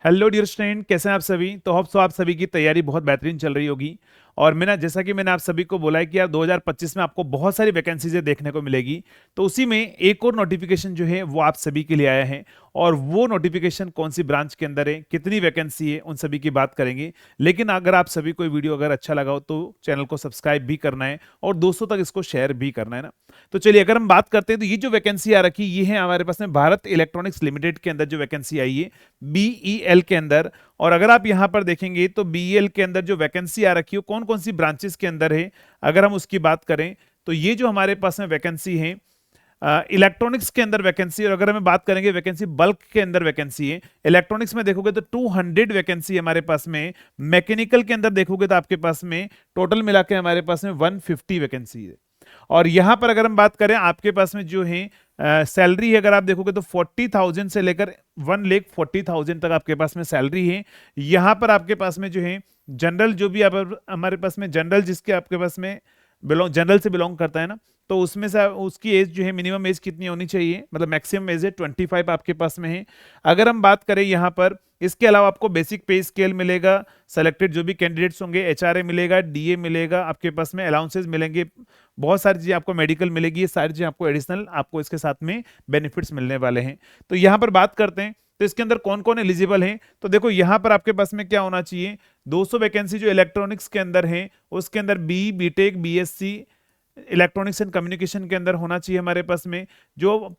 Hello dear student, कैसे हैं आप सभी। तो होप सो आप सभी की तैयारी बहुत बेहतरीन चल रही होगी। और जैसा कि मैंने आप सभी को बोला है कि यार 2025 में आपको बहुत सारी वैकेंसीज देखने को मिलेगी। तो उसी में एक और नोटिफिकेशन जो है वो आप सभी के लिए आया है। और वो नोटिफिकेशन कौन सी ब्रांच के अंदर है, कितनी वैकेंसी है, उन सभी की बात करेंगे। लेकिन अगर आप सभी को वीडियो अगर अच्छा लगा हो तो चैनल को सब्सक्राइब भी करना है और दोस्तों तक इसको शेयर भी करना है ना। तो चलिए अगर हम बात करते हैं तो ये जो वैकेंसी आ रखी ये है हमारे पास में भारत इलेक्ट्रॉनिक्स लिमिटेड के अंदर जो वैकेंसी आई है, बीईएल के अंदर। और अगर आप यहां पर देखेंगे तो बीईएल के अंदर जो वैकेंसी आ रखी है कौन कौन सी ब्रांचेस के अंदर है, अगर हम उसकी बात करें तो ये जो हमारे पास में वैकेंसी है इलेक्ट्रॉनिक्स के अंदर वैकेंसी। और अगर हमें बात करेंगे वैकेंसी बल्क के अंदर वैकेंसी है, इलेक्ट्रॉनिक्स में देखोगे तो 200 वैकेंसी हमारे पास में। मैकेनिकल के अंदर देखोगे तो आपके पास में टोटल मिला के हमारे पास में 150 वैकेंसी है। और यहां पर अगर हम बात करें आपके पास में जो है सैलरी है, अगर आप देखोगे तो 40,000 से लेकर 1,40,000 तक आपके पास में सैलरी है। यहां पर आपके पास में जो है जनरल जो भी आप हमारे पास में जनरल जिसके आपके पास में जनरल से बिलोंग करता है ना, तो उसमें से उसकी एज जो है मिनिमम एज कितनी होनी चाहिए, मतलब मैक्सिमम एज है 25 आपके पास में है। अगर हम बात करें यहाँ पर इसके अलावा आपको बेसिक पे स्केल मिलेगा, सेलेक्टेड जो भी कैंडिडेट्स होंगे एचआरए मिलेगा, डीए मिलेगा, आपके पास में अलाउंसेस मिलेंगे, बहुत सारी चीजें आपको मेडिकल मिलेगी, ये सारी चीजें आपको एडिशनल आपको इसके साथ में बेनिफिट्स मिलने वाले हैं। तो यहाँ पर बात करते हैं तो इसके अंदर कौन कौन एलिजिबल हैं। तो देखो यहाँ पर आपके पास में क्या होना चाहिए, 200 वैकेंसी जो इलेक्ट्रॉनिक्स के अंदर है उसके अंदर BTech BSc electronics and communication के अंदर होना चाहिए हमारे पास में। जो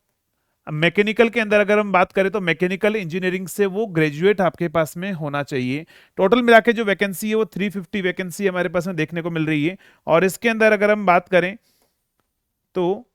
मैकेनिकल के अंदर अगर हम बात करें तो मैकेनिकल इंजीनियरिंग से वो ग्रेजुएट आपके पास में होना चाहिए। टोटल मिला के जो वैकेंसी है वो 350 वैकेंसी हमारे पास में देखने को मिल रही है। और इसके अंदर अगर हम बात करें तो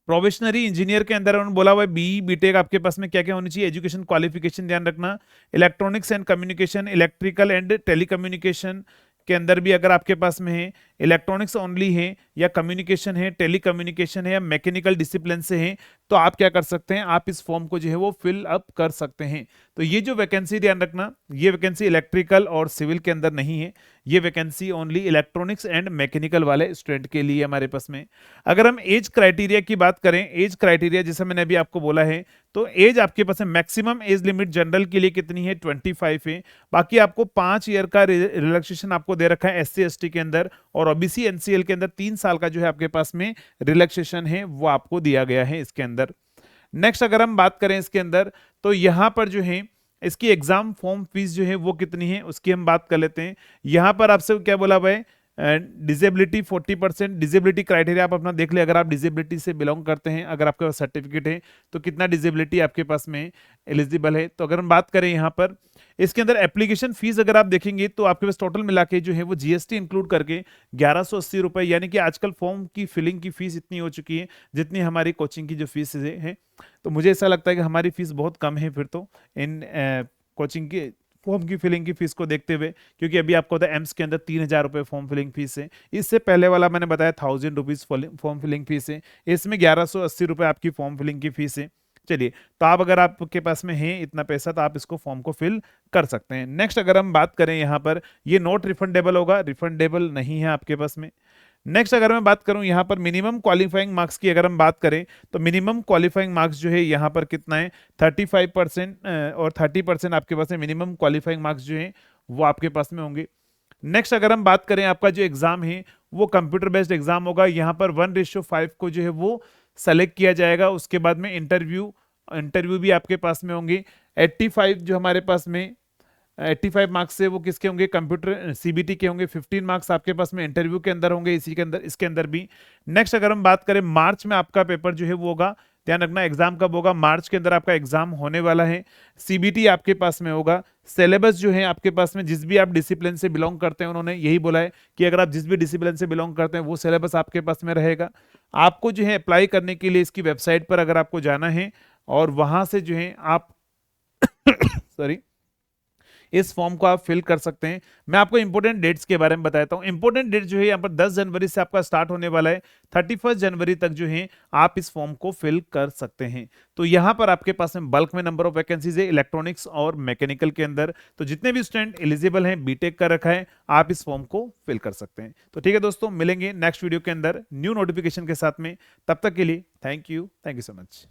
प्रोफेशनरी इंजीनियर के अंदर उन्होंने बोला हुआ है बीटेक आपके पास में क्या क्या होनी चाहिए, एजुकेशन क्वालिफिकेशन ध्यान रखना, electronics and communication, electrical and telecommunication के अंदर भी अगर आपके पास में है, इलेक्ट्रॉनिक्स ओनली है या कम्युनिकेशन है, टेलीकम्युनिकेशन है या मैकेनिकल डिसिप्लिन से है, तो आप क्या कर सकते हैं, आप इस फॉर्म को जो है वो फिल अप कर सकते हैं। तो ये जो वैकेंसी ध्यान रखना, ये वैकेंसी इलेक्ट्रिकल और सिविल के अंदर नहीं है, ये vacancy only electronics and mechanical वाले स्टूडेंट के लिए हमारे पास में। अगर हम एज क्राइटेरिया की बात करें, एज क्राइटेरिया जैसा मैंने अभी आपको बोला है, तो एज आपके पास है मैक्सिमम एज लिमिट जनरल के लिए कितनी है 25 है। बाकी आपको 5 ईयर का रिलैक्सेशन आपको दे रखा है एससी एसटी के अंदर, और ओबीसी एनसीएल के अंदर 3 साल का जो है आपके पास में रिलैक्सेशन है वो आपको दिया गया है इसके अंदर। नेक्स्ट अगर हम बात करें इसके अंदर तो यहां पर जो है इसकी एग्जाम फॉर्म फीस जो है वो कितनी है उसकी हम बात कर लेते हैं। यहां पर आपसे क्या बोला हुआ है, डिजेबिलिटी 40%, डिजेबिलिटी क्राइटेरिया आप अपना देख ले, अगर आप डिजेबिलिटी से बिलोंग करते हैं, अगर आपके पास सर्टिफिकेट है तो कितना डिजेबिलिटी आपके पास में एलिजिबल है। तो अगर हम बात करें यहाँ पर इसके अंदर एप्लीकेशन फीस अगर आप देखेंगे तो आपके पास टोटल मिला के जो है वो जीएसटी इंक्लूड करके 1180 रुपए, यानी कि आजकल फॉर्म की फिलिंग की फीस इतनी हो चुकी है जितनी हमारी कोचिंग की जो फीस है। तो मुझे ऐसा लगता है कि हमारी फीस बहुत कम है फिर तो इन कोचिंग की फॉर्म की फिलिंग की फीस को देखते हुए, क्योंकि अभी आपको पता है एम्स के अंदर 3,000 रुपए फॉर्म फिलिंग फीस है। इससे पहले वाला मैंने बताया 1,000 रुपीज फॉर्म फिलिंग फीस है, इसमें 1180 रुपए आपकी फॉर्म फिलिंग की फीस है। चलिए, तो आप अगर आपके पास में है इतना पैसा तो आप इसको फॉर्म को फिल कर सकते हैं। नेक्स्ट अगर हम बात करें यहाँ पर, ये नॉट रिफंडेबल होगा, रिफंडेबल नहीं है आपके पास में। नेक्स्ट अगर मैं बात करूं यहाँ पर मिनिमम क्वालिफाइंग मार्क्स की अगर हम बात करें तो मिनिमम क्वालिफाइंग मार्क्स जो है यहाँ पर कितना है 35% और 30% आपके पास में मिनिमम क्वालिफाइंग मार्क्स जो है वो आपके पास में होंगे। नेक्स्ट अगर हम बात करें आपका जो एग्जाम है वो कंप्यूटर बेस्ड एग्जाम होगा, यहाँ पर 1:5 को जो है वो सेलेक्ट किया जाएगा। उसके बाद में इंटरव्यू भी आपके पास में होंगे। 85 जो हमारे पास में 85 मार्क्स से वो किसके होंगे, कंप्यूटर सीबीटी के होंगे। 15 मार्क्स आपके पास में इंटरव्यू के अंदर होंगे, इसी के अंदर इसके अंदर भी। नेक्स्ट अगर हम बात करें मार्च में आपका पेपर जो है वो होगा, ध्यान रखना एग्जाम कब होगा, मार्च के अंदर आपका एग्जाम होने वाला है। सीबीटी आपके पास में होगा। सिलेबस जो है आपके पास में जिस भी आप डिसिप्लिन से बिलोंग करते हैं, उन्होंने यही बोला है कि अगर आप जिस भी डिसिप्लिन से बिलोंग करते हैं वो सिलेबस आपके पास में रहेगा। आपको जो है अप्लाई करने के लिए इसकी वेबसाइट पर अगर आपको जाना है और वहां से जो है आप सॉरी इस फॉर्म को आप फिल कर सकते हैं। मैं आपको इंपोर्टेंट डेट्स के बारे में बताता हूं। इंपोर्टेंट डेट जो है यहाँ पर 10 जनवरी से आपका स्टार्ट होने वाला है, 31 जनवरी तक जो है आप इस फॉर्म को फिल कर सकते हैं। तो यहाँ पर आपके पास में बल्क में नंबर ऑफ वैकेंसीज है इलेक्ट्रॉनिक्स और मैकेनिकल के अंदर। तो जितने भी स्टूडेंट एलिजिबल हैं बीटेक का रखा है, आप इस फॉर्म को फिल कर सकते हैं। तो ठीक है दोस्तों, मिलेंगे नेक्स्ट वीडियो के अंदर न्यू नोटिफिकेशन के साथ में। तब तक के लिए थैंक यू सो मच।